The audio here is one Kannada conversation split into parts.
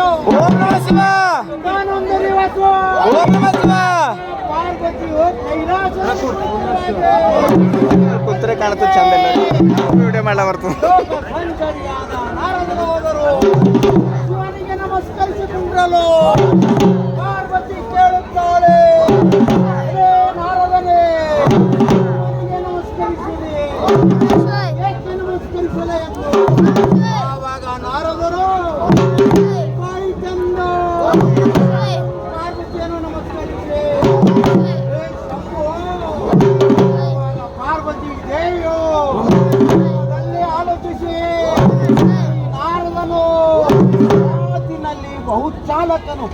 ಓಂ ನಮಃ ಶಿವ. ಓಂ ನಮಃ ಶಿವ. ಕೂತ್ರೆ ಕಾಣುತ್ತೆ ಚಂದ ವಿಡಿಯೋ ಮಾಡಲ ಬರ್ತದೆ. ಶಿವನಿಗೆ ನಮಸ್ಕರಿಸಿಕೊಂಡರು. ಪಾರ್ವತಿ ಕೇಳುತ್ತಾಳೆ, ನಾರದನೇ ಶಿವನಿಗೆ ನಮಸ್ಕರಿಸಿದೆ, ಏಕೆ ನಮಸ್ಕರಿಸಲೇ ಎಂದು. ಆವಾಗ ನಾರದರು ಬಾಯಿ ತಂದು ಪಾರ್ವತಿಯನ್ನು ನಮಸ್ಕರಿಸಿ, ಪಾರ್ವತಿ ದೇವಿಯು ಅದನ್ನೇ ಆಲೋಚಿಸಿ ನಾರದನು ಮಾತಿನಲ್ಲಿ ಬಹುಚಾಲಕನು,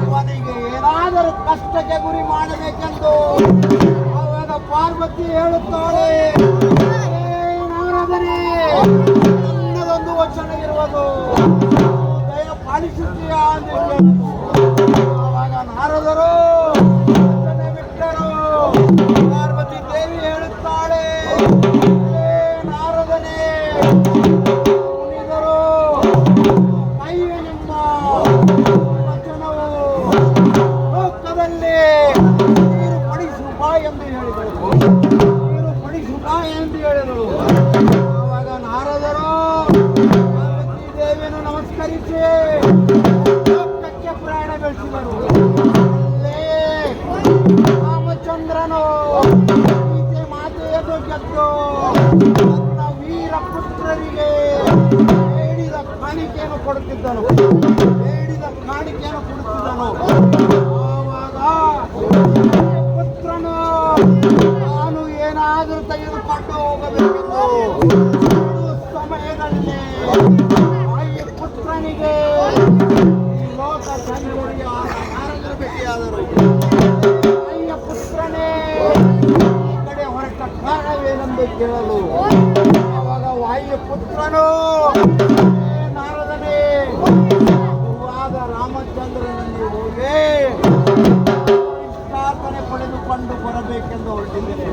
ಅವನಿಗೆ ಏನಾದರೂ ಕಷ್ಟಕ್ಕೆ ಗುರಿ ಮಾಡಬೇಕೆಂದು ಆವಾಗ ಪಾರ್ವತಿ ಹೇಳುತ್ತಾಳೆ, ನಾರದನೇ ನನ್ನದೊಂದು ವಚನ ಇರುವುದು, ದಯ ಪಾಲಿಸುತ್ತೀಯಾ ಎಂದು ಕೇಳಿತು. ಆವಾಗ ನಾರದರು ವಚನ ಬಿಟ್ಟರು. ಪಾರ್ವತಿ ದೇವಿ ಹೇಳುತ್ತಾಳೆ, ನಾರದನೇ ಮುನಿದರು ಕೈಗೆ ನಿಮ್ಮ ವಚನವು ಲೋಕದಲ್ಲಿ ನೀರು ಪಡಿಸು ಬಾ ಎಂದು ಹೇಳಿದರು. ನೀರು ಪಡಿಸು ಬಾ ಎಂದು ಹೇಳಿದರು. ಆವಾಗ ನಾರದರು ಪಾರ್ವತಿ ದೇವಿಯನ್ನು ನಮಸ್ಕರಿಸಿ ಲೋಕಕ್ಕೆ ಪ್ರಯಾಣ ಬೆಳೆಸಿದರು. ಅಲ್ಲೇ ರಾಮಚಂದ್ರನು ಸೀತೆ ಮಾತೆಯನ್ನು ಗೆದ್ದು ತನ್ನ ವೀರ ಪುತ್ರರಿಗೆ ಬೇಡಿದ ಕಾಣಿಕೆಯನ್ನು ಕೊಡುತ್ತಿದ್ದನು. ಆವಾಗ ಪುತ್ರನು ನಾನು ಏನಾದರೂ ತೆಗೆದುಕೊಂಡು ಹೋಗಬೇಕೆಂದು ಸಮಯದಲ್ಲಿ ಈ ಪುತ್ರನಿಗೆ ಈ ಲೋಕ ಸಂಜೋಡಿಯ ನಾರದರು ಭೇಟಿಯಾದರು. ಅಯ್ಯ ಪುತ್ರನೇ, ಈ ಕಡೆ ಹೊರಟ ಕಾರಣವೇನೆಂದು ಕೇಳಲು ಆವಾಗ ವಾಯುಪುತ್ರನು, ನಾರದನೇ ಗುರುವಾದ ರಾಮಚಂದ್ರನಲ್ಲಿ ಹೋಗಿ ಇಷ್ಟಾರ್ಥನೆ ಪಡೆದುಕೊಂಡು ಬರಬೇಕೆಂದು ಹೊರಟಿದ್ದೇನೆ.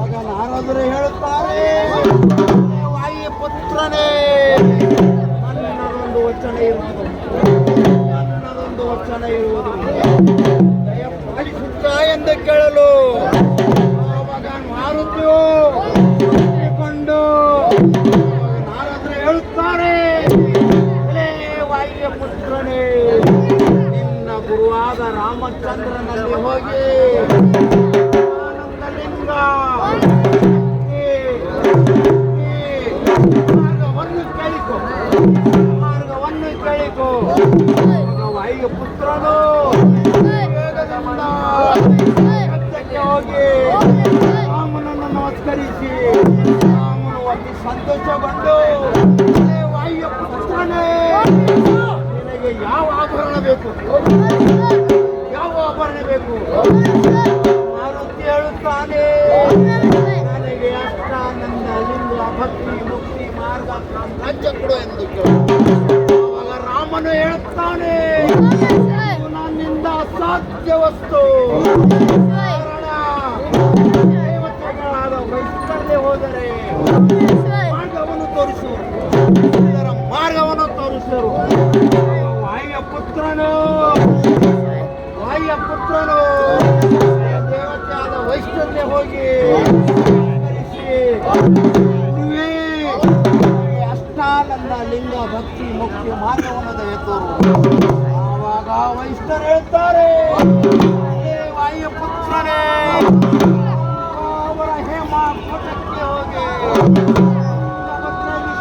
ಆಗ ನಾರದರು ಹೇಳುತ್ತಾರೆ, ವಾಯುಪುತ್ರನೇ ನನ್ನದೊಂದು ವಚನ ಇರುವುದು, ನನ್ನದೊಂದು ವಚನ ಇರುವುದು, ದಯ ಪಾಲಿಸುತ್ತಾ ಎಂದು ಕೇಳಲು ಆವಾಗ ಮಾರುತಿಯು ಕೊಂಡು ನಾರದರು ಹೇಳುತ್ತಾರೆ, ವಾಯುಪುತ್ರನೇ ನಿನ್ನ ಗುರುವಾದ ರಾಮಚಂದ್ರನಲ್ಲಿ ಹೋಗಿ ಆನಂದಲಿಂಗ ಮಾರ್ಗವನ್ನು ಕೇಳಿಕೋ. ವಾಯುಪುತ್ರನು ವೇಗದಿಂದ ಸತ್ಯಕ್ಕೆ ಹೋಗಿ ರಾಮನನ್ನು ನಮಸ್ಕರಿಸಿ ರಾಮನು ಅತಿ ಸಂತೋಷಗೊಂಡು, ವಾಯುಪುತ್ರನೇ ನಿನಗೆ ಯಾವ ಆಭರಣ ಬೇಕು, ಯಾವ ಆಭರಣ ಬೇಕು? ಮಾರುತಿ ಹೇಳುತ್ತಾನೆ, ನನಗೆ ಅಷ್ಟಾನಂದ ಲಿಂಗ ಭಕ್ತಿ ಮುಕ್ತಿ ಮಾರ್ಗ ರಾಜ್ಯ ಕೊಡು ಎಂದು ಕೇಳು. ಆವಾಗ ರಾಮನು ಹೇಳುತ್ತಾನೆ, ನನ್ನಿಂದ ಅಸಾಧ್ಯ ವಸ್ತು, ಕಾರಣ ದೇವತೆಗಳಾದ ವೈಷ್ಣವೇ ಹೋದರೆ ಮಾರ್ಗವನ್ನು ತೋರಿಸು, ಇದರ ಮಾರ್ಗವನ್ನು ತೋರಿಸರು. ವಾಯುಪುತ್ರನು ದೇವತೆಯಾದ ವೈಷ್ಣವೇ ಹೋಗಿ ಅಷ್ಟಾನಂದ ಲಿಂಗ ಭಕ್ತಿ ಮುಕ್ತಿ ಮಾರ್ಗವನ್ನು ದಯತೋರು. ಆವಾಗ ವೈಷ್ಣವರು ಹೇಳ್ತಾರೆ, ವಾಯುಪುತ್ರನೇ ಅವರ ಹೇಮ ಕೂಟಕ್ಕೆ ಹೋಗಿ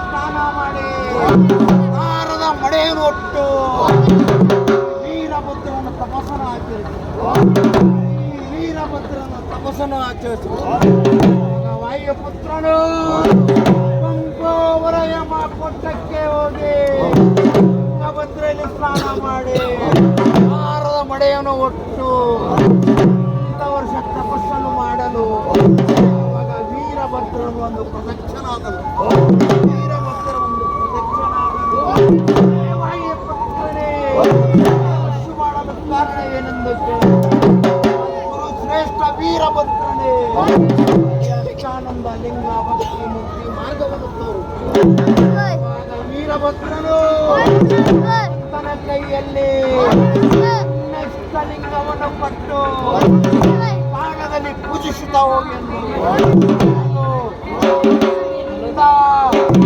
ಸ್ನಾನ ಮಾಡಿ ನಾರದ ಮಡೆಯನ್ನು ಒಟ್ಟು ವೀರಭದ್ರನ ತಪಸ್ಸನ್ನು ಆಚರಿಸಿ ವಾಯುಪುತ್ರನು ಪಂಪೋವರ ಯಮ ಕೊಟ್ಟಕ್ಕೆ ಹೋಗಿ ತುಂಗಭದ್ರೆಯಲ್ಲಿ ಸ್ನಾನ ಮಾಡಿ ನಾರದ ಮಡೆಯನ್ನು ಒಟ್ಟು ವರ್ಷ ತಪಸ್ಸನ್ನು ಮಾಡಲು ಆವಾಗ ವೀರಭದ್ರನು ಒಂದು ಪ್ರದಕ್ಷಿಣಾದನು. ವೀರಭದ್ರ ಒಂದು ಪ್ರದಕ್ಷಿಣಾದನು. ವಾಯುಪುತ್ರನೇ ಅಷ್ಟು ಮಾಡಲು ಕಾರಣ ಏನೆಂದು ಗುರು ಶ್ರೇಷ್ಠ ವೀರಭದ್ರನೇ ಅಷ್ಟಾನಂದ ಲಿಂಗ ಭಕ್ತಿ ಮುಕ್ತಿ ಮಾರ್ಗವನ್ನು ತೋರು. ವೀರಭದ್ರನು ಕೈಯಲ್ಲಿ ಲಿಂಗವನ್ನು ಕೊಟ್ಟು ಬಾಣದಲ್ಲಿ ಪೂಜಿಸುತ್ತಾ ಹೋಗಿ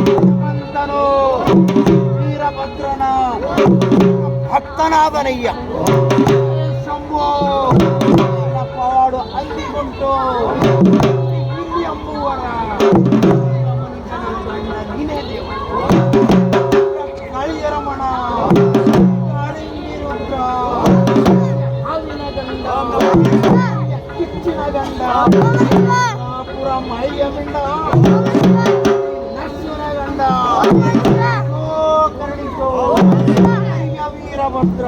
ಹನುಮಂತನು ವೀರಭದ್ರನ ಭಕ್ತನಾದನಯ್ಯ. ಶಂಭು ಪವಾಡು ಅಂದಿಗುಂಟು ಇಲ್ಲಿ ಎಂಬುವರ ನೀನೇ ದೇವ ಕಾಳಿಯರಮಣ ಕಾಳಿಂಗಿರುದ್ರ ಹಾವಿನ ಗಂಡ ಕಿಚ್ಚಿನ ಗಂಡ ಪುರ ಮೈಯ ಮಿಂಡ ನಶುನ ಗಂಡ ಕರುಣಿಸೋ ವೀರಭದ್ರ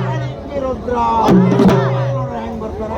ಕಾಳಿಂಗಿರುದ್ರ ಹೆಂಗ್ ಬರ್ತಾರ